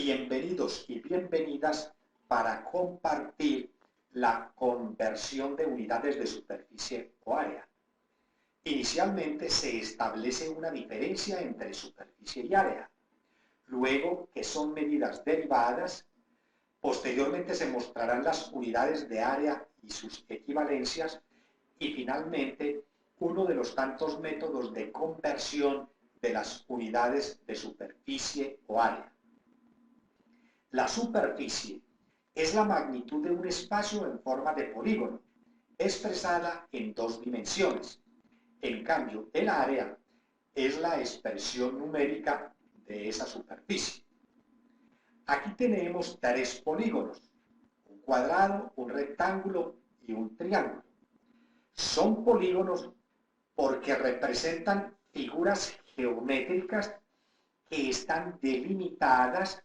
Bienvenidos y bienvenidas para compartir la conversión de unidades de superficie o área. Inicialmente se establece una diferencia entre superficie y área, luego que son medidas derivadas, posteriormente se mostrarán las unidades de área y sus equivalencias y finalmente uno de los tantos métodos de conversión de las unidades de superficie o área. La superficie es la magnitud de un espacio en forma de polígono, expresada en dos dimensiones. En cambio, el área es la expresión numérica de esa superficie. Aquí tenemos tres polígonos, un cuadrado, un rectángulo y un triángulo. Son polígonos porque representan figuras geométricas que están delimitadas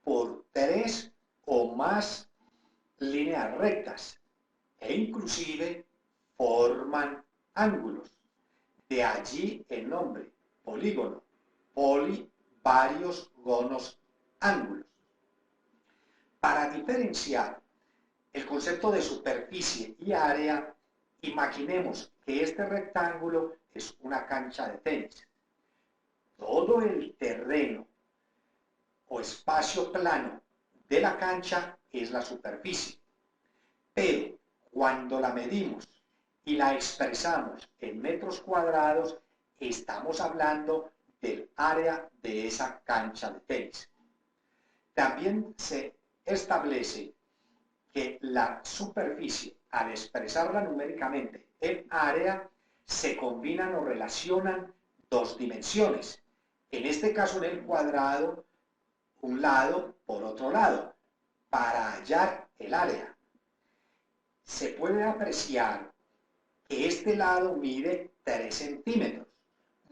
por tres o más líneas rectas e inclusive forman ángulos. De allí el nombre, polígono, poli, varios, gonos, ángulos. Para diferenciar el concepto de superficie y área, imaginemos que este rectángulo es una cancha de tenis. Todo el terreno o espacio plano de la cancha es la superficie. Pero cuando la medimos y la expresamos en metros cuadrados, estamos hablando del área de esa cancha de tenis. También se establece que la superficie, al expresarla numéricamente en área, se combinan o relacionan dos dimensiones. En este caso, en el cuadrado, un lado por otro lado, para hallar el área. Se puede apreciar que este lado mide 3 centímetros,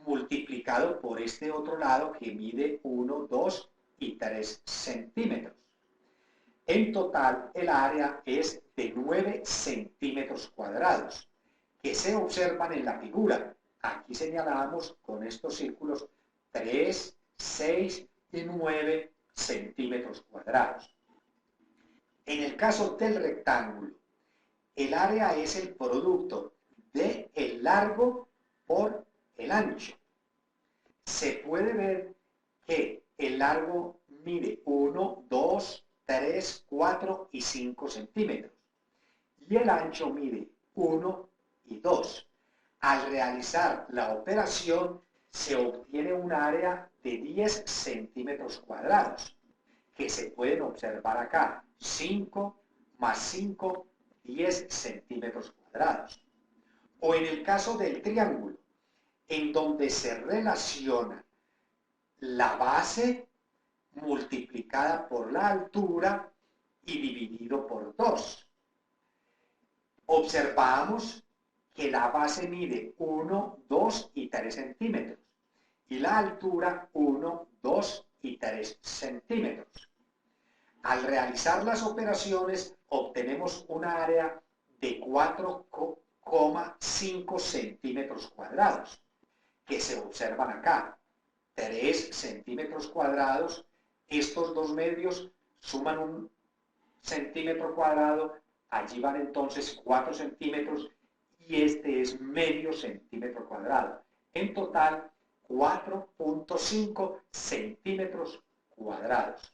multiplicado por este otro lado que mide 1, 2 y 3 centímetros. En total, el área es de 9 centímetros cuadrados, que se observan en la figura. Aquí señalamos con estos círculos 3, 6 y 9 centímetros cuadrados. En el caso del rectángulo, el área es el producto de el largo por el ancho. Se puede ver que el largo mide 1, 2, 3, 4 y 5 centímetros y el ancho mide 1 y 2. Al realizar la operación se obtiene un área de 10 centímetros cuadrados, que se pueden observar acá, 5 más 5, 10 centímetros cuadrados. O en el caso del triángulo, en donde se relaciona la base multiplicada por la altura y dividido por 2. Observamos que la base mide 1, 2 y 3 centímetros y la altura 1, 2 y 3 centímetros. Al realizar las operaciones obtenemos una área de 4,5 centímetros cuadrados, que se observan acá. 3 centímetros cuadrados, estos dos medios suman 1 centímetro cuadrado, allí van entonces 4 centímetros y este es medio centímetro cuadrado. En total, 4,5 centímetros cuadrados.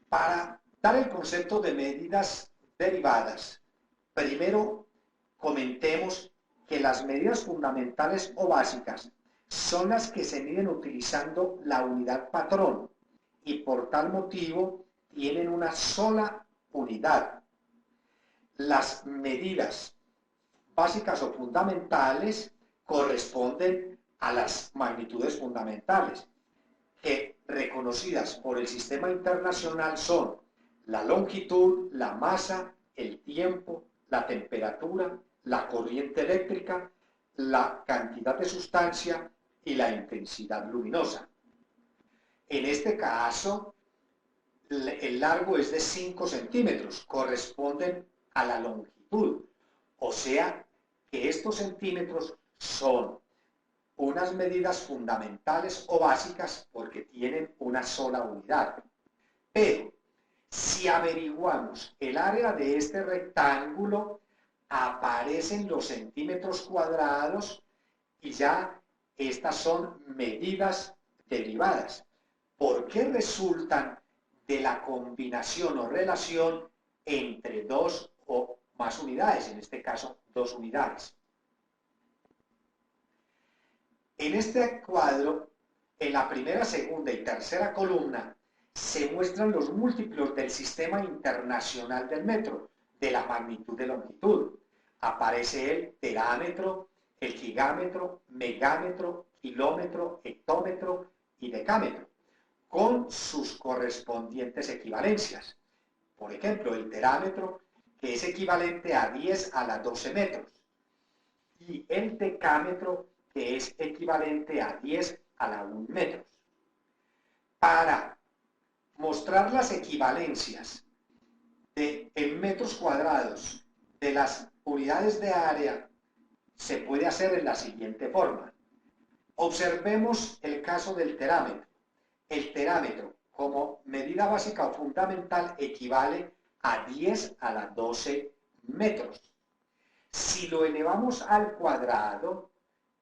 Para dar el concepto de medidas derivadas, primero comentemos que las medidas fundamentales o básicas son las que se miden utilizando la unidad patrón y por tal motivo tienen una sola unidad. Las medidas básicas o fundamentales corresponden a las magnitudes fundamentales, que reconocidas por el sistema internacional son la longitud, la masa, el tiempo, la temperatura, la corriente eléctrica, la cantidad de sustancia y la intensidad luminosa. En este caso, el largo es de 5 centímetros, corresponden a la longitud, o sea que estos centímetros son unas medidas fundamentales o básicas porque tienen una sola unidad. Pero si averiguamos el área de este rectángulo, aparecen los centímetros cuadrados y ya estas son medidas derivadas. ¿Por qué resultan de la combinación o relación entre dos o más unidades? En este caso, dos unidades. En este cuadro, en la primera, segunda y tercera columna, se muestran los múltiplos del sistema internacional del metro, de la magnitud de longitud. Aparece el terámetro, el gigámetro, megámetro, kilómetro, hectómetro y decámetro, con sus correspondientes equivalencias. Por ejemplo, el terámetro, que es equivalente a 10 a la 12 metros, y el decámetro, que es equivalente a 10 a la 1 metros. Para mostrar las equivalencias en metros cuadrados de las unidades de área, se puede hacer en la siguiente forma. Observemos el caso del terámetro. El terámetro, como medida básica o fundamental, equivale a 10 a la 12 metros. Si lo elevamos al cuadrado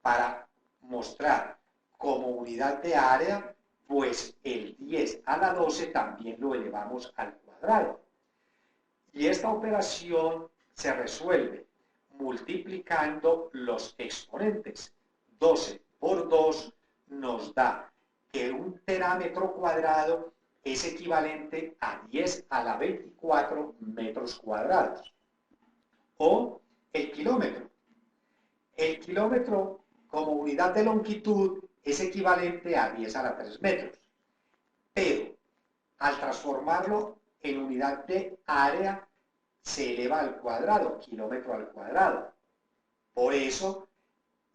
para mostrar como unidad de área, pues el 10 a la 12 también lo elevamos al cuadrado. Y esta operación se resuelve multiplicando los exponentes. 12 por 2 nos da que un terámetro cuadrado es equivalente a 10 a la 24 metros cuadrados. O el kilómetro. El kilómetro como unidad de longitud es equivalente a 10 a la 3 metros. Pero al transformarlo en unidad de área, se eleva al cuadrado, kilómetro al cuadrado. Por eso,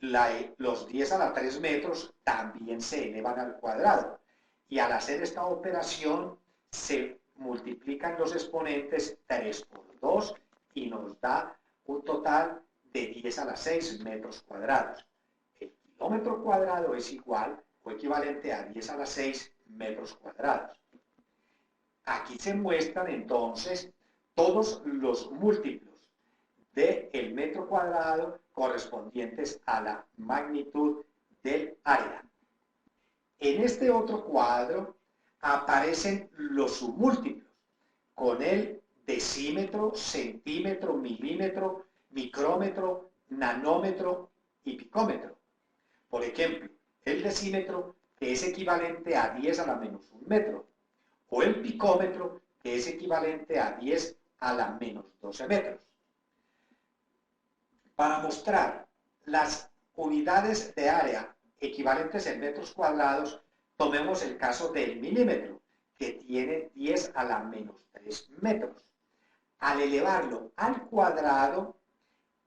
los 10 a la 3 metros también se elevan al cuadrado. Y al hacer esta operación, se multiplican los exponentes 3 por 2 y nos da un total de 10 a la 6 metros cuadrados. El kilómetro cuadrado es igual o equivalente a 10 a la 6 metros cuadrados. Aquí se muestran entonces todos los múltiplos del metro cuadrado correspondientes a la magnitud del área. En este otro cuadro aparecen los submúltiplos con el decímetro, centímetro, milímetro, micrómetro, nanómetro y picómetro. Por ejemplo, el decímetro, que es equivalente a 10 a la menos 1 metro, o el picómetro, que es equivalente a 10 a la menos 12 metros. Para mostrar las unidades de área equivalentes en metros cuadrados, tomemos el caso del milímetro, que tiene 10 a la menos 3 metros. Al elevarlo al cuadrado,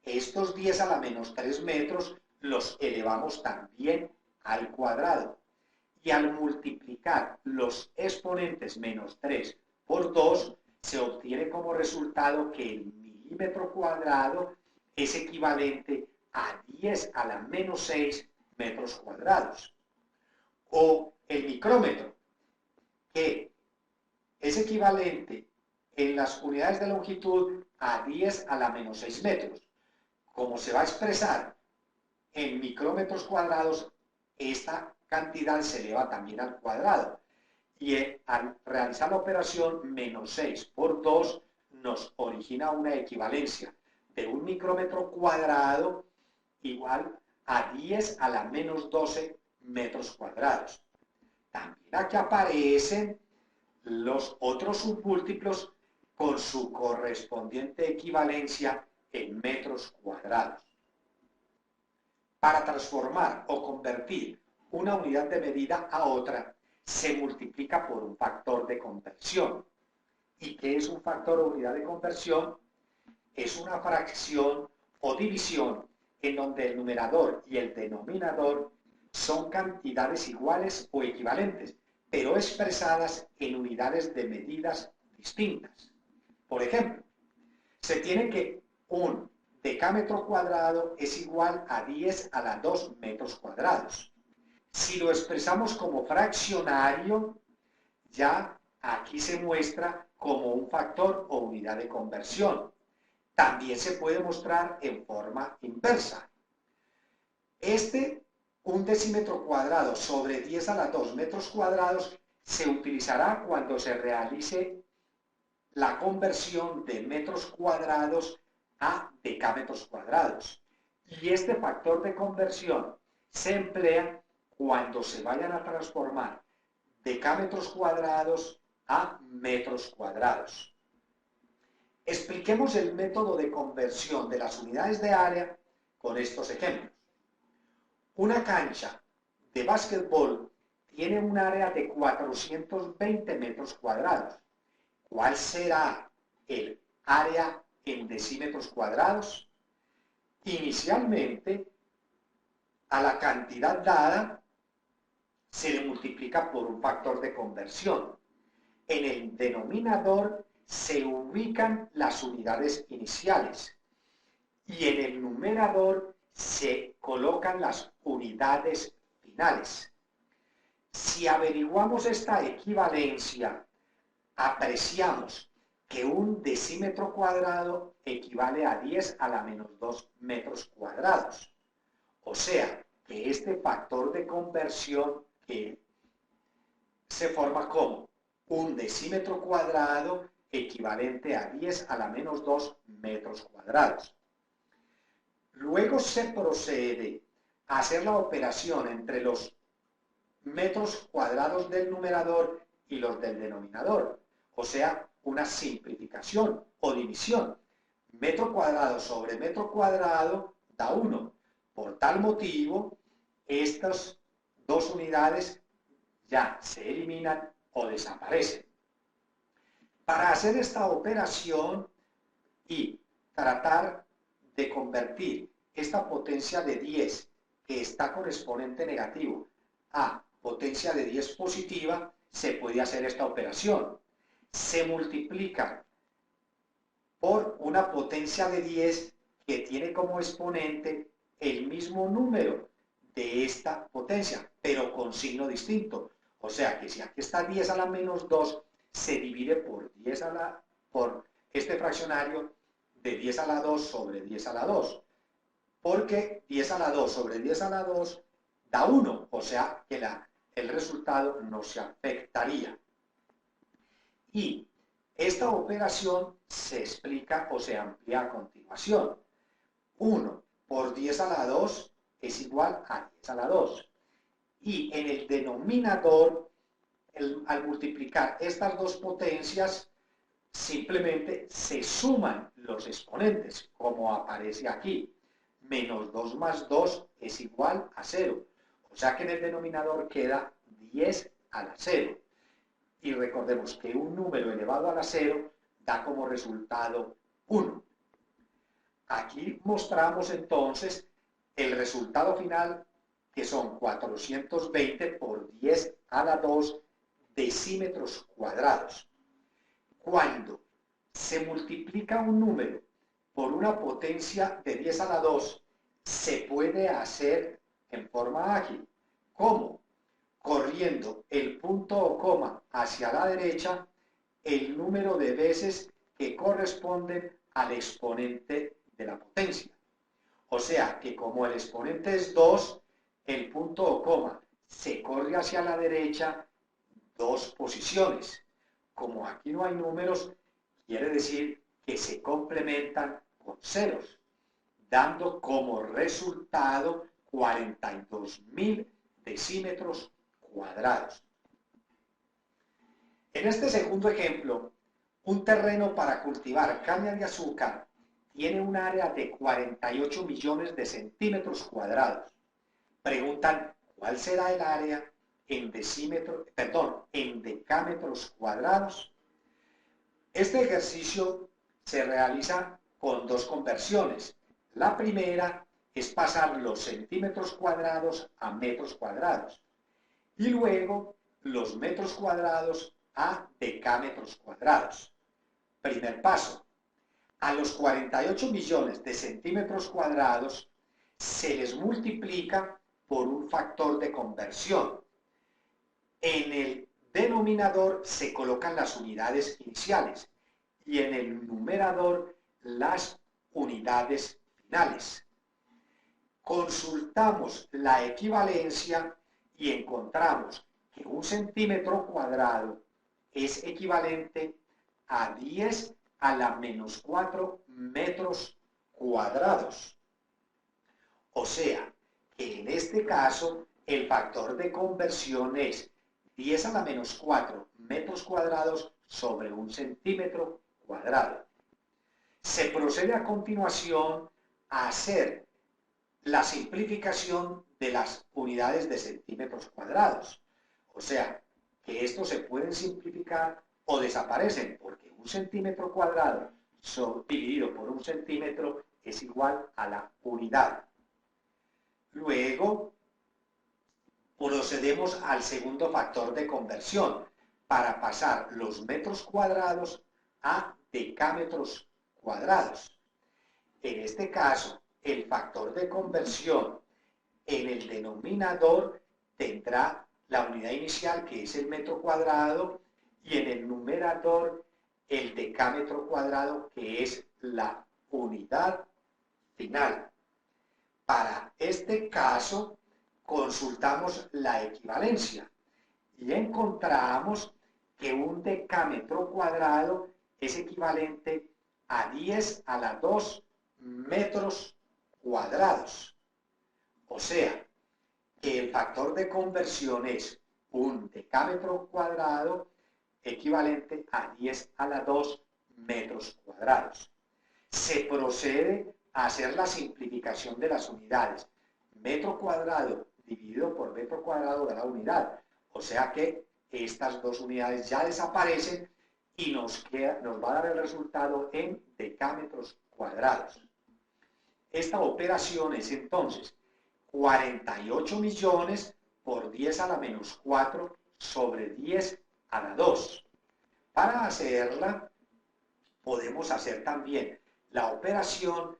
estos 10 a la menos 3 metros los elevamos también al cuadrado. Y al multiplicar los exponentes menos 3 por 2, se obtiene como resultado que el milímetro cuadrado es equivalente a 10 a la menos 6 metros cuadrados. O el micrómetro, que es equivalente en las unidades de longitud a 10 a la menos 6 metros. Como se va a expresar en micrómetros cuadrados, esta cantidad se eleva también al cuadrado. Y al realizar la operación menos 6 por 2 nos origina una equivalencia de un micrómetro cuadrado igual a 10 a la menos 12 metros cuadrados. También aquí aparecen los otros submúltiplos con su correspondiente equivalencia en metros cuadrados. Para transformar o convertir una unidad de medida a otra, se multiplica por un factor de conversión. ¿Y qué es un factor o unidad de conversión? Es una fracción o división en donde el numerador y el denominador son cantidades iguales o equivalentes, pero expresadas en unidades de medidas distintas. Por ejemplo, se tiene que un decámetro cuadrado es igual a 10 a la 2 metros cuadrados. Si lo expresamos como fraccionario, ya aquí se muestra como un factor o unidad de conversión. También se puede mostrar en forma inversa. Un decímetro cuadrado sobre 10 a la 2 metros cuadrados se utilizará cuando se realice la conversión de metros cuadrados a decámetros cuadrados. Y este factor de conversión se emplea cuando se vayan a transformar decámetros cuadrados a metros cuadrados. Expliquemos el método de conversión de las unidades de área con estos ejemplos. Una cancha de básquetbol tiene un área de 420 metros cuadrados. ¿Cuál será el área en decímetros cuadrados? Inicialmente, a la cantidad dada se le multiplica por un factor de conversión. En el denominador se ubican las unidades iniciales y en el numerador se colocan las unidades finales. Si averiguamos esta equivalencia, apreciamos que un decímetro cuadrado equivale a 10 a la menos 2 metros cuadrados. O sea, que este factor de conversión se forma como un decímetro cuadrado equivalente a 10 a la menos 2 metros cuadrados. Luego se procede a hacer la operación entre los metros cuadrados del numerador y los del denominador, o sea, una simplificación o división. Metro cuadrado sobre metro cuadrado da 1. Por tal motivo, estas dos unidades ya se eliminan o desaparecen. Para hacer esta operación y tratar de convertir esta potencia de 10 que está con exponente negativo a potencia de 10 positiva, se puede hacer esta operación. Se multiplica por una potencia de 10 que tiene como exponente el mismo número de esta potencia, pero con signo distinto. O sea que si aquí está 10 a la menos 2, se divide por este fraccionario de 10 a la 2 sobre 10 a la 2. Porque 10 a la 2 sobre 10 a la 2 da 1, o sea que el resultado no se afectaría. Y esta operación se explica o se amplía a continuación. 1 por 10 a la 2 es igual a 10 a la 2. Y en el denominador, al multiplicar estas dos potencias, simplemente se suman los exponentes, como aparece aquí. Menos 2 más 2 es igual a 0. O sea que en el denominador queda 10 a la 0. Y recordemos que un número elevado a la 0 da como resultado 1. Aquí mostramos entonces el resultado final, que son 420 por 10 a la 2 decímetros cuadrados. Cuando se multiplica un número por una potencia de 10 a la 2, se puede hacer en forma ágil. ¿Cómo? Corriendo el punto o coma hacia la derecha el número de veces que corresponden al exponente de la potencia. O sea que como el exponente es 2, el punto o coma se corre hacia la derecha 2 posiciones. Como aquí no hay números, quiere decir que se complementan con ceros, dando como resultado 42.000 decímetros cuadrados. En este segundo ejemplo, un terreno para cultivar caña de azúcar tiene un área de 48 millones de centímetros cuadrados. Preguntan, ¿cuál será el área en decámetros cuadrados? Este ejercicio se realiza con dos conversiones. La primera es pasar los centímetros cuadrados a metros cuadrados y luego los metros cuadrados a decámetros cuadrados. Primer paso. A los 48 millones de centímetros cuadrados se les multiplica por un factor de conversión. En el denominador se colocan las unidades iniciales y en el numerador las unidades finales. Consultamos la equivalencia y encontramos que un centímetro cuadrado es equivalente a 10 a la menos 4 metros cuadrados. O sea, que en este caso el factor de conversión es 10 a la menos 4 metros cuadrados sobre un centímetro cuadrado. Se procede a continuación a hacer la simplificación de las unidades de centímetros cuadrados. O sea, que estos se pueden simplificar o desaparecen, porque un centímetro cuadrado dividido por un centímetro es igual a la unidad. Luego, procedemos al segundo factor de conversión para pasar los metros cuadrados a decámetros cuadrados. En este caso, el factor de conversión en el denominador tendrá la unidad inicial, que es el metro cuadrado, y en el numerador el decámetro cuadrado, que es la unidad final. Para este caso, consultamos la equivalencia y encontramos que un decámetro cuadrado es equivalente a 10 a la 2 metros cuadrados. O sea, que el factor de conversión es un decámetro cuadrado equivalente a 10 a la 2 metros cuadrados. Se procede a hacer la simplificación de las unidades. Metro cuadrado dividido por metro cuadrado da la unidad. O sea que estas dos unidades ya desaparecen y nos va a dar el resultado en decámetros cuadrados. Esta operación es entonces 48 millones por 10 a la menos 4 sobre 10 a la 2. Para hacerla, podemos hacer también la operación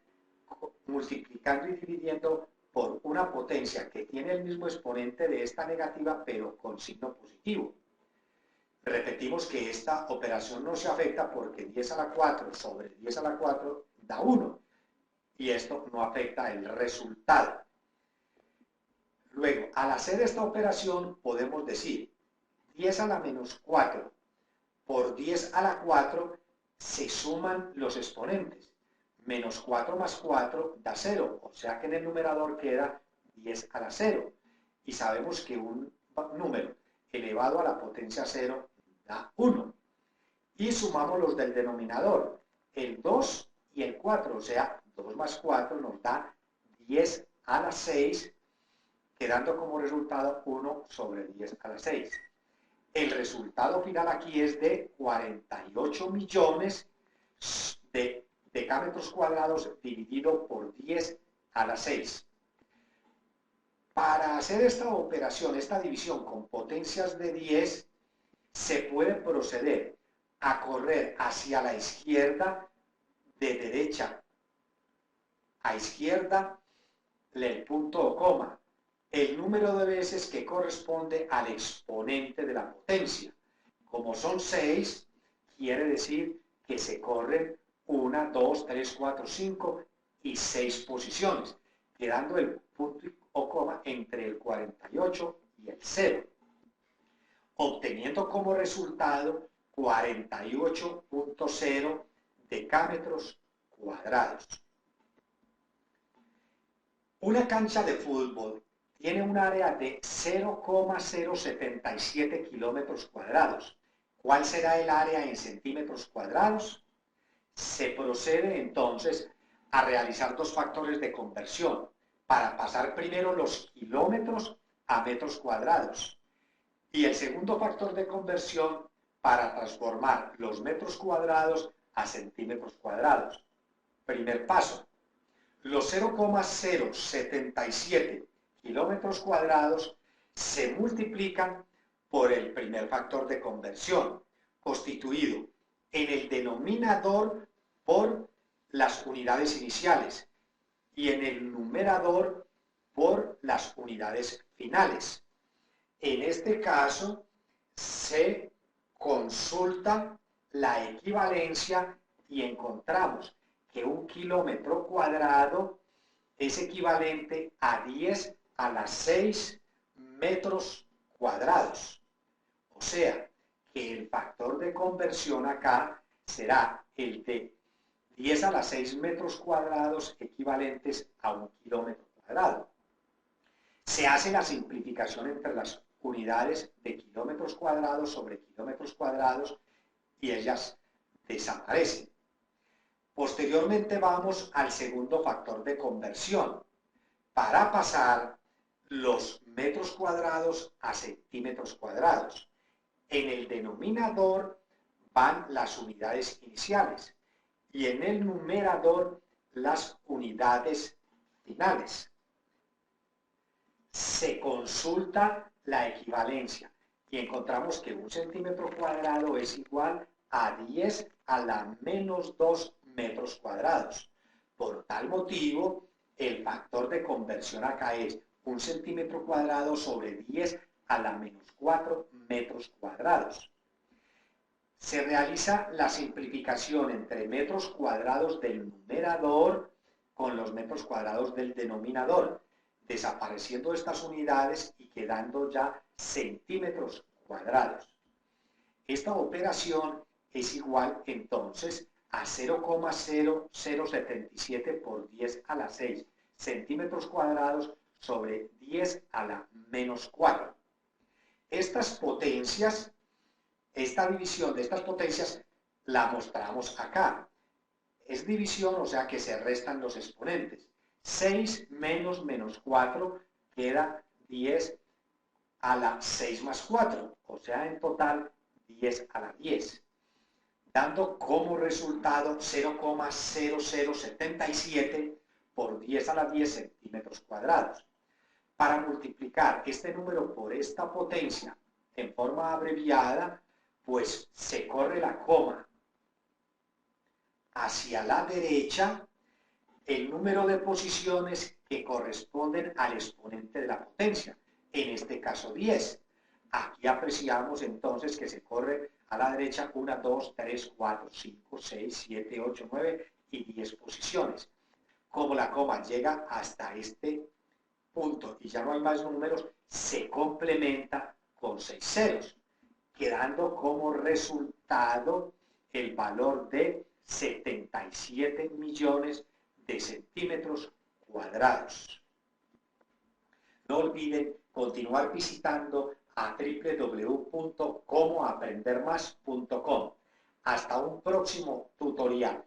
multiplicando y dividiendo por una potencia que tiene el mismo exponente de esta negativa, pero con signo positivo. Repetimos que esta operación no se afecta porque 10 a la 4 sobre 10 a la 4 da 1. Y esto no afecta el resultado. Luego, al hacer esta operación, podemos decir 10 a la menos 4 por 10 a la 4 se suman los exponentes. Menos 4 más 4 da 0, o sea que en el numerador queda 10 a la 0. Y sabemos que un número elevado a la potencia 0 da 1. Y sumamos los del denominador, el 2 y el 4, o sea, 2 más 4 nos da 10 a la 6, quedando como resultado 1 sobre 10 a la 6. El resultado final aquí es de 48 millones de decámetros cuadrados dividido por 10 a la 6. Para hacer esta operación, esta división con potencias de 10, se puede proceder a correr hacia la izquierda, de derecha a izquierda, el punto o coma, el número de veces que corresponde al exponente de la potencia. Como son 6, quiere decir que se corren 1, 2, 3, 4, 5 y 6 posiciones, quedando el punto o coma entre el 48 y el 0, obteniendo como resultado 48.0 decámetros cuadrados. Una cancha de fútbol tiene un área de 0,077 kilómetros cuadrados. ¿Cuál será el área en centímetros cuadrados? Se procede entonces a realizar dos factores de conversión para pasar primero los kilómetros a metros cuadrados y el segundo factor de conversión para transformar los metros cuadrados a centímetros cuadrados. Primer paso, los 0,077 kilómetros cuadrados se multiplican por el primer factor de conversión, constituido en el denominador por las unidades iniciales y en el numerador por las unidades finales. En este caso se consulta la equivalencia y encontramos que 1 kilómetro cuadrado es equivalente a 10 a la 6 metros cuadrados. O sea, que el factor de conversión acá será el de 10 a la 6 metros cuadrados equivalentes a 1 kilómetro cuadrado. Se hace la simplificación entre las unidades de kilómetros cuadrados sobre kilómetros cuadrados y ellas desaparecen. Posteriormente vamos al segundo factor de conversión para pasar los metros cuadrados a centímetros cuadrados. En el denominador van las unidades iniciales y en el numerador las unidades finales. Se consulta la equivalencia y encontramos que 1 centímetro cuadrado es igual a 10 a la menos 2 metros cuadrados. Por tal motivo, el factor de conversión acá es 1 centímetro cuadrado sobre 10 a la menos 4 metros cuadrados. Se realiza la simplificación entre metros cuadrados del numerador con los metros cuadrados del denominador, desapareciendo estas unidades y quedando ya centímetros cuadrados. Esta operación es igual entonces a 0,0077 por 10 a la 6 centímetros cuadrados sobre 10 a la menos 4. Estas potencias, esta división de estas potencias la mostramos acá. Es división, o sea que se restan los exponentes. 6 menos menos 4 queda 10 a la 6 más 4, o sea en total 10 a la 10, dando como resultado 0,0077 por 10 a la 10 centímetros cuadrados. Para multiplicar este número por esta potencia en forma abreviada, pues se corre la coma hacia la derecha el número de posiciones que corresponden al exponente de la potencia, en este caso 10. Aquí apreciamos entonces que se corre a la derecha 1, 2, 3, 4, 5, 6, 7, 8, 9 y 10 posiciones. Como la coma llega hasta este punto y ya no hay más números, se complementa con 6 ceros, quedando como resultado el valor de 77 millones de centímetros cuadrados. No olviden continuar visitando a www.comoaprendermas.com. Hasta un próximo tutorial.